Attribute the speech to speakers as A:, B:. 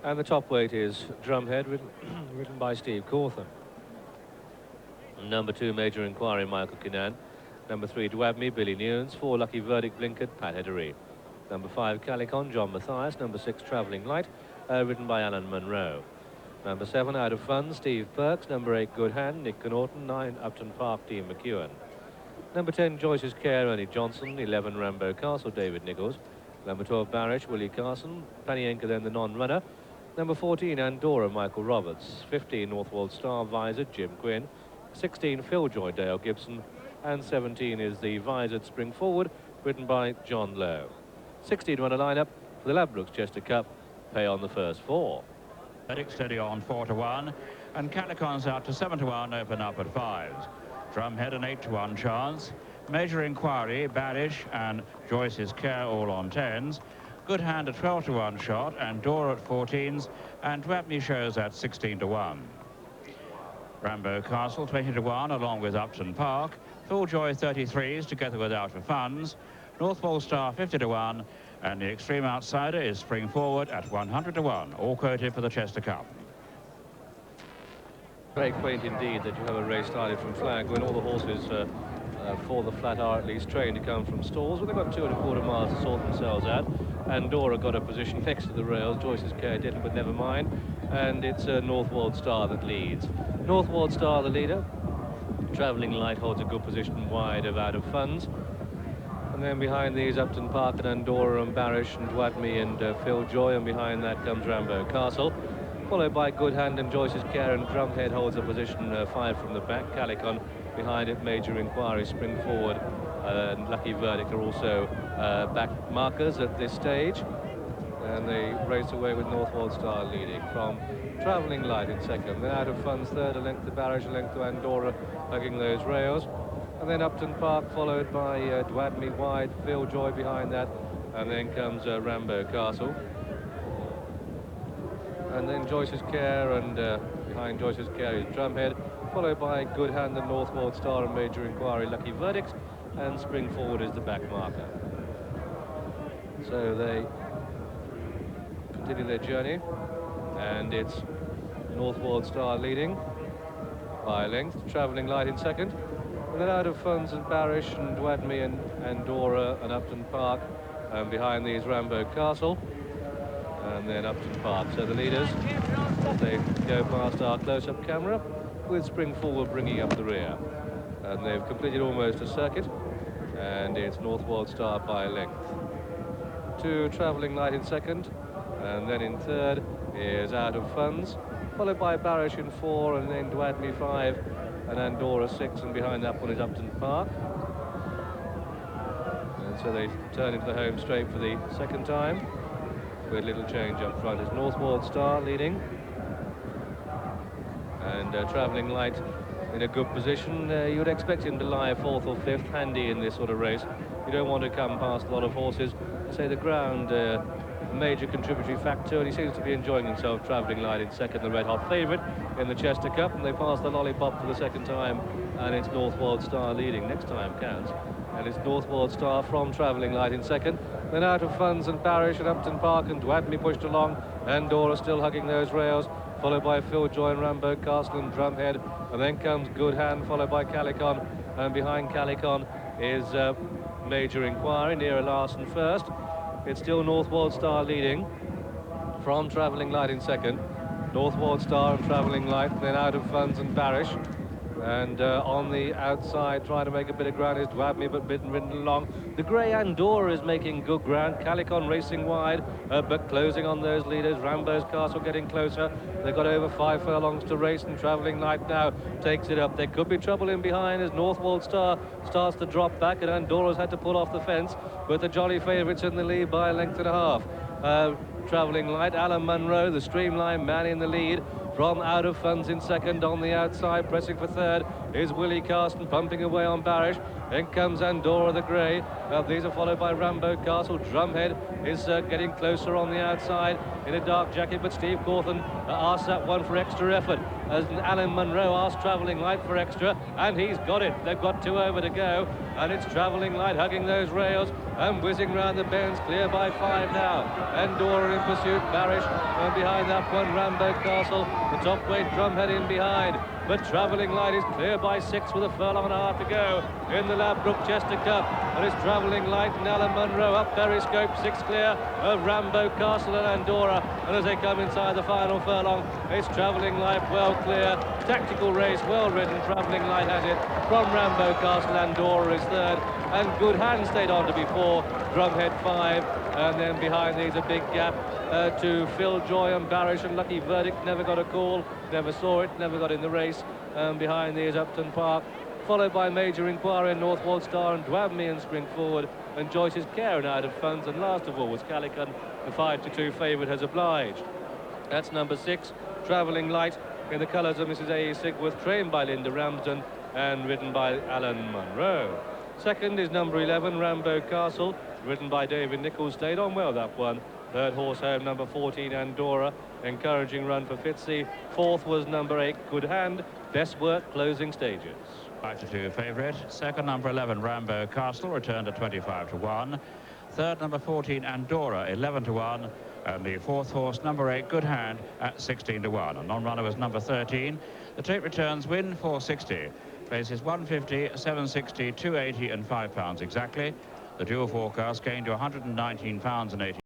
A: And the top weight is Drumhead, written by Steve Cawthon. Number 2, Major Inquiry, Michael Kinnan. Number 3, Dwabney, Billy Newns. 4, Lucky Verdict, Blinkard, Pat Heddery. Number 5, Calicon, John Mathias. Number 6, Travelling Light, written by Alan Munro. Number 7, Out of Fun, Steve Perks. Number 8, Good Hand, Nick Connaughton. 9, Upton Park, Dean McEwen. Number 10, Joyce's Care, Ernie Johnson. 11, Rambo Castle, David Nichols. Number 12, Barish, Willie Carson. Panienka, then the non-runner. Number 14, Andorra, Michael Roberts. 15, Northwold Star Visor, Jim Quinn. 16, Philjoy, Dale Gibson. And 17 is the Visored Spring Forward, written by John Lowe. 16-runner lineup for the Ladbroke Chester Cup. Pay on the first 4.
B: Verdict steady on 4-1, and Calicon's out to 7-1, open up at 5s. Drumhead an 8-1 chance. Major Inquiry, Barish and Joyce's Care all on 10s. Good Hand a 12-1 shot, and Dora at 14s, and Dwapney shows at 16-1. Rambo Castle 20-1 along with Upton Park. Philjoy 33s together with Out of Funds. Northwold Star 50-1, and the extreme outsider is Spring Forward at 100-1, all quoted for the Chester Cup.
A: Very quaint indeed that you have a race started from flag when all the horses for the flat are at least trained to come from stalls. Well, they've got 2 1/4 miles to sort themselves out. Andorra got a position next to the rails. Joyce's Care didn't, but never mind. And it's Northwold Star that leads. Northwold Star, the leader. Travelling Light holds a good position wide of Out of Funds. And then behind these, Upton Park and Andorra and Barish and Dwapney and Philjoy. And behind that comes Rambo Castle, followed by Good Hand and Joyce's Care, and Drumhead holds a position 5 from the back. Calicon behind it, Major Inquiry, Spring Forward and Lucky Verdict are also back markers at this stage. And they race away with Northwold Star leading from Travelling Light in second. Then Out of Funds third, a length to Barish, a length to Andorra, hugging those rails. And then Upton Park followed by Dwapney wide, Philjoy behind that. And then comes Rambo Castle. And then Joyce's Care, and behind Joyce's Care is Drumhead, followed by Good Hand and Northwold Star and Major Inquiry, Lucky Verdict, and Spring Forward is the back marker. So they continue their journey, and it's Northwold Star leading by a length, Travelling Light in second, and then Out of Funds and Barish and Dwapney and Andorra and Upton Park, and behind these Rambo Castle. And then Upton Park. So the leaders, as they go past our close-up camera, with Spring Forward bringing up the rear. And they've completed almost a circuit, and it's Northwold Star by a length. 2, Travelling Light in second, and then in third is Out of Funds, followed by Barish in 4, and then Dwapney 5, and Andorra 6, and behind that one is Upton Park. And so they turn into the home straight for the second time, with little change up front. It's Northwold Star leading, and Travelling Light in a good position. You'd expect him to lie 4th or 5th, handy in this sort of race. You don't want to come past a lot of horses. I say the ground, a major contributory factor, and he seems to be enjoying himself. Travelling Light in second, the red-hot favourite in the Chester Cup, and they pass the lollipop for the second time, and it's Northwold Star leading. Next time counts. And it's Northwold Star from Travelling Light in second. Then Out of Funds and Barish and Upton Park and Dwapney pushed along. Andorra still hugging those rails, followed by Philjoy and Rambo Castle and Drumhead. And then comes Good Hand, followed by Calicon. And behind Calicon is Major Inquiry, Nera Larson first. It's still Northwold Star leading from Travelling Light in second. Northwold Star and Travelling Light, then Out of Funds and Barish. And on the outside, trying to make a bit of ground is Dwapney, but ridden along. The grey Andorra is making good ground. Calicon racing wide, but closing on those leaders. Rambo's Castle getting closer. They've got over 5 furlongs to race, and Travelling Light now takes it up. There could be trouble in behind as Northwold Star starts to drop back, and Andorra's had to pull off the fence, but the jolly favourites in the lead by a length and a half. Travelling Light, Alan Munro, the streamline man in the lead. From Out of Funds in second, on the outside, pressing for third is Willie Carson pumping away on Barish. Then comes Andorra the Grey. These are followed by Rambo Castle. Drumhead is getting closer on the outside in a dark jacket, but Steve Cawthon asks that one for extra effort, as Alan Munro asks Travelling Light for extra, and he's got it. They've got 2 over to go, and it's Travelling Light hugging those rails and whizzing round the bends, clear by 5 now. Andorra in pursuit, Barish, and behind that one Rambo Castle, the top weight Drumhead in behind, but Travelling Light is clear by 6 with a furlong and a half to go in the Ladbroke Chester Cup. And it's Travelling Light and Alan Munro up Periscope, 6 clear of Rambo Castle and Andorra. And as they come inside the final furlong, it's Travelling Light well clear. Tactical race, well ridden. Travelling Light has it from Rambo Castle. Andorra is third, and Good Hand stayed on to be 4, Drumhead 5, and then behind these a big gap to Phil Joy and Barish, and Lucky Verdict never got a call, never saw it, never got in the race. Behind these Upton Park, followed by Major Inquiry and Northwold Star and Dwabney and Spring Forward, and Joyce's Care and Out of Funds, and last of all was Calicut, the 5-2 favourite has obliged. That's number 6, Travelling Light, in the colours of Mrs. A.E. Sigworth, trained by Linda Ramsden and ridden by Alan Munro. Second is number 11, Rambo Castle, ridden by David Nichols, stayed on well that one. Third horse home, number 14, Andorra, encouraging run for Fitzy. Fourth was number 8, Good Hand, best work closing stages.
B: 5-2 favourite. Second, number 11, Rambo Castle, returned at 25-1. Third, number 14, Andorra, 11-1. And the fourth horse, number 8, Good Hand, at 16-1. A non-runner was number 13. The tape returns win 460. Places 150, 760, 280 and £5 exactly. The dual forecast gained to £119.80.